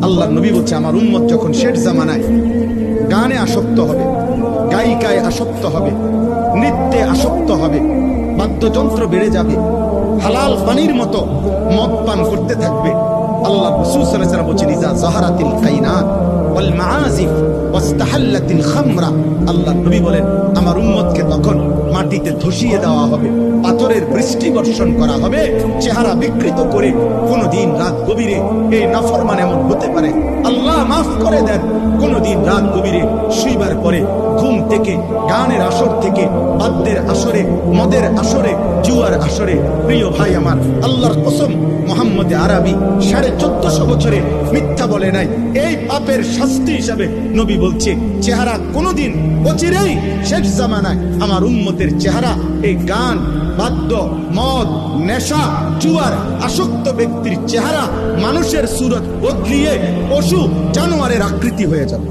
আল্লাহ নবী বলছে আমার উম্মত যখন শেষ জামানায় গানে আসক্ত হবে, গায়িকায় আসক্ত হবে, নৃত্যে আসক্ত হবে, বাদ্যযন্ত্র বেড়ে যাবে, হালাল পানির মতো মদ পান করতে থাকবে। আল্লাহ রাসূল সাল্লাল্লাহু আলাইহি ওয়াসাল্লাম বলেছেন ইজা যাহারাতিল কায়নাত ওয়াল মাআজিফ ওয়াস্তাহাল্লাতিল খামরা, আল্লাহ নবী বলেন আমার উম্মতকে তখন মাটিতে ধসিয়ে দেওয়া হবে, পাথরের বৃষ্টি বর্ষণ করা হবে, চেহারা বিকৃত করে। কোনদিন রাত গভীরে এই নাফরমান এমন হতে পারে, আল্লাহ মাফ করে দেন, কোনদিন রাত গভীরে শুইবার পরে ঘুম থেকে, গানের আসর থেকে, বাদ্যের আসরে, মদের আসরে, জুয়ার আসরে। প্রিয় ভাই আমার, আল্লাহর কসম মুহাম্মদ আরবি 1450 বছরে মিথ্যা বলে নাই। এই পাপের শাস্তি হিসাবে নবী বলছে চেহারা কোনদিন অচিরেই শেষ জামানায় আমার উম্মতের চেহারা এই গান, বাদ্য, মদ, নেশা, জুয়ার আসক্ত ব্যক্তির চেহারা মানুষের সুরত বদলিয়ে পশু জানোয়ারের আকৃতি হয়ে যাবে।